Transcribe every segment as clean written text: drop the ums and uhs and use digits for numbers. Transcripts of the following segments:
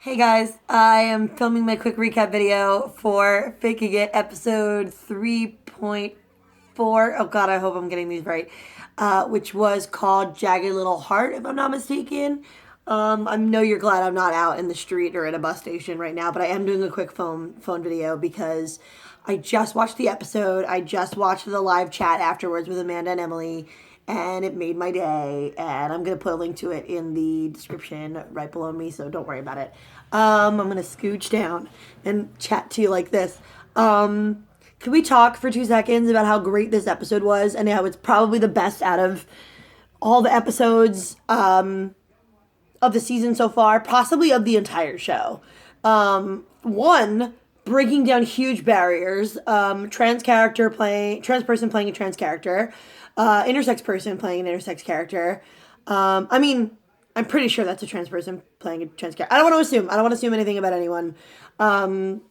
Hey guys, I am filming my quick recap video for Faking It episode 3.4. Oh god, I hope I'm getting these right. Which was called Jagged Little Heart, if I'm not mistaken. I know you're glad I'm not out in the street or at a bus station right now, but I am doing a quick phone video because I just watched the episode. I just watched the live chat afterwards with Amanda and Emily, and it made my day. And I'm gonna put a link to it in the description right below me, so don't worry about it. I'm gonna scooch down and chat to you like this. Can we talk for 2 seconds about how great this episode was and how it's probably the best out of all the episodes of the season so far, possibly of the entire show? One, breaking down huge barriers. Trans person playing a trans character, intersex person playing an intersex character. I mean, I'm pretty sure that's a trans person playing a trans character. I don't want to assume. I don't want to assume anything about anyone. God,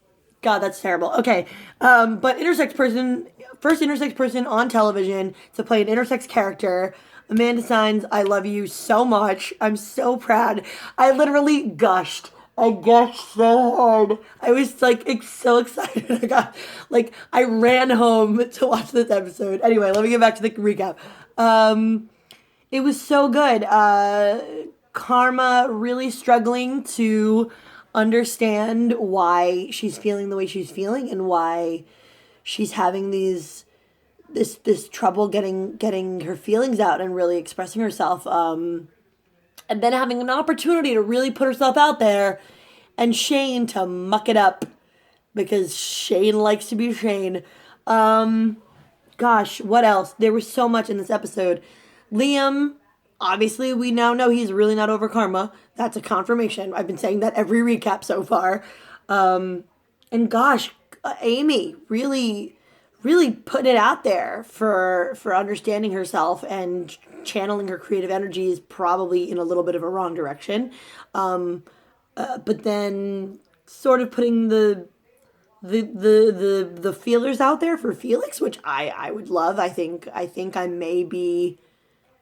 that's terrible. Okay, but first intersex person on television to play an intersex character. Amanda Signs, I love you so much. I'm so proud. I literally gushed. I gushed so hard. I was like so excited. I ran home to watch this episode. Anyway, let me get back to the recap. It was so good. Karma really struggling to understand why she's feeling the way she's feeling and why she's having this trouble getting her feelings out and really expressing herself. And then having an opportunity to really put herself out there, and Shane to muck it up because Shane likes to be Shane. Gosh, what else? There was so much in this episode. Liam, obviously, we now know he's really not over Karma. That's a confirmation. I've been saying that every recap so far. And gosh, Amy really, really putting it out there for understanding herself and channeling her creative energies, probably in a little bit of a wrong direction. But then sort of putting the feelers out there for Felix, which I would love. I think I may be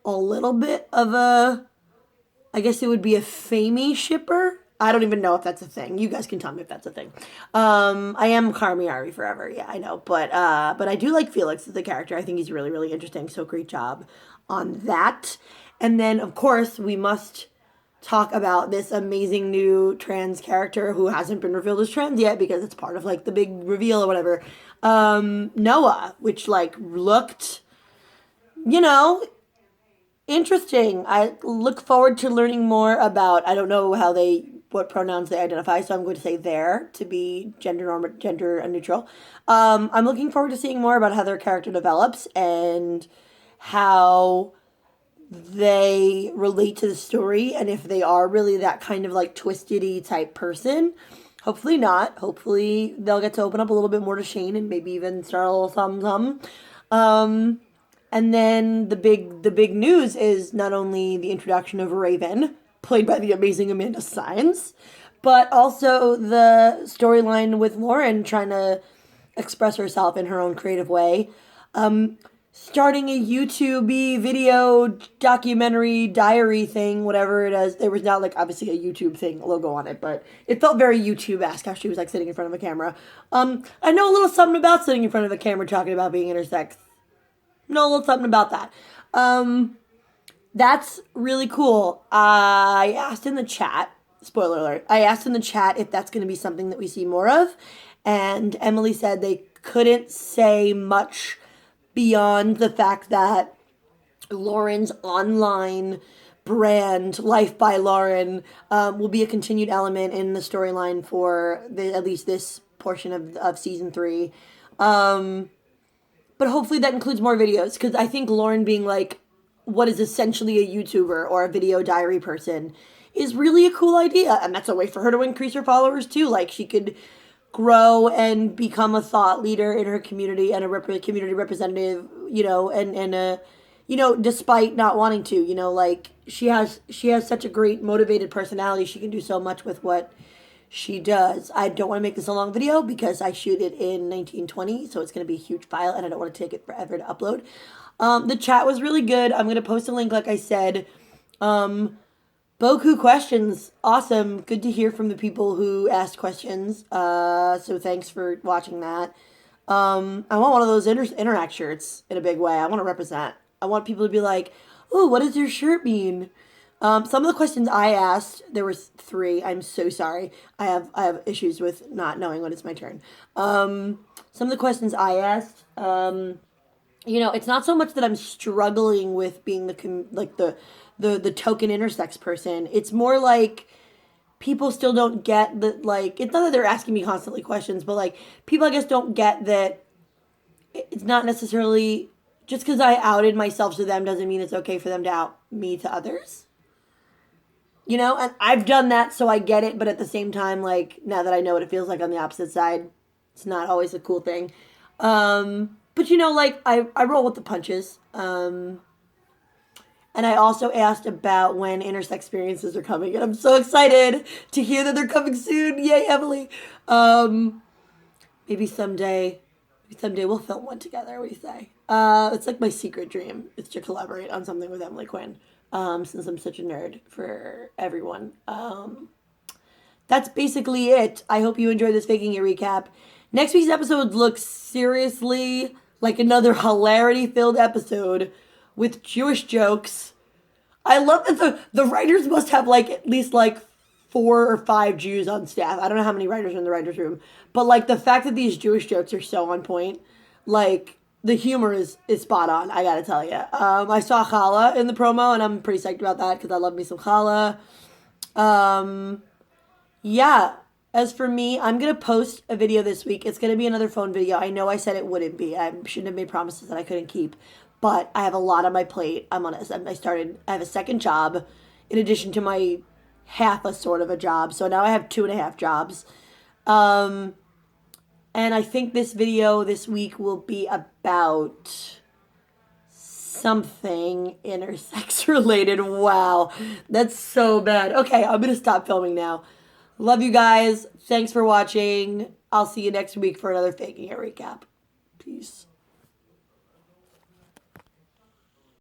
a little bit of I guess it would be a Famey shipper. I don't even know if that's a thing. You guys can tell me if that's a thing. I am Carmiari forever. Yeah, I know. But I do like Felix as a character. I think he's really, really interesting. So great job on that. And then, of course, we must talk about this amazing new trans character who hasn't been revealed as trans yet because it's part of like the big reveal or whatever. Noah, which looked, you know, interesting. I look forward to learning more about, I don't know what pronouns they identify, so I'm going to say there to be gender neutral. I'm looking forward to seeing more about how their character develops and how they relate to the story, and if they are really that kind of like twisted type person. Hopefully not. Hopefully they'll get to open up a little bit more to Shane and maybe even start a little something. And then the big news is not only the introduction of Raven, played by the amazing Amanda Signs, but also the storyline with Lauren trying to express herself in her own creative way. Starting a YouTube video documentary diary thing, whatever it is. There was not obviously a YouTube thing logo on it, but it felt very YouTube-esque how she was sitting in front of a camera. I know a little something about sitting in front of a camera talking about being intersex. Know a little something about that. That's really cool. I asked in the chat, spoiler alert, I asked in the chat if that's going to be something that we see more of, and Emily said they couldn't say much beyond the fact that Lauren's online brand, Life by Lauren, will be a continued element in the storyline for at least this portion of season 3. But hopefully that includes more videos, because I think Lauren being what is essentially a YouTuber or a video diary person is really a cool idea. And that's a way for her to increase her followers too. She could grow and become a thought leader in her community and a community representative, despite not wanting to, she has such a great motivated personality. She can do so much with what she does. I don't want to make this a long video because I shoot it in 1920, so it's going to be a huge file and I don't want to take it forever to upload. The chat was really good. I'm going to post a link, like I said. Boku questions. Awesome. Good to hear from the people who asked questions. So thanks for watching that. I want one of those interact shirts in a big way. I want to represent. I want people to be like, "Oh, what does your shirt mean?" Some of the questions I asked, there was three. I'm so sorry. I have issues with not knowing when it's my turn. Some of the questions I asked, it's not so much that I'm struggling with being the token intersex person. It's more like people still don't get that, like, it's not that they're asking me constantly questions, but like people I guess don't get that it's not necessarily just because I outed myself to them doesn't mean it's okay for them to out me to others. And I've done that, so I get it, but at the same time, like, now that I know what it feels like on the opposite side, it's not always a cool thing. But like, I roll with the punches. And I also asked about when intersex experiences are coming, and I'm so excited to hear that they're coming soon. Yay, Emily. Maybe someday we'll film one together. What do you say? It's like my secret dream. It's to collaborate on something with Emily Quinn. Since I'm such a nerd for everyone. That's basically it. I hope you enjoyed this Faking It recap. Next week's episode looks seriously like another hilarity-filled episode with Jewish jokes. I love that the writers must have like at least like 4 or 5 Jews on staff. I don't know how many writers are in the writers' room, but like the fact that these Jewish jokes are so on point, like the humor is spot on. I gotta tell you. I saw challah in the promo, and I'm pretty psyched about that because I love me some challah. Yeah. As for me, I'm gonna post a video this week. It's gonna be another phone video. I know I said it wouldn't be. I shouldn't have made promises that I couldn't keep, but I have a lot on my plate. I have a second job in addition to my half a sort of a job. So now I have 2.5 jobs. And I think this video this week will be about something intersex related. Wow, that's so bad. Okay, I'm gonna stop filming now. Love you guys. Thanks for watching. I'll see you next week for another Faking It recap. Peace.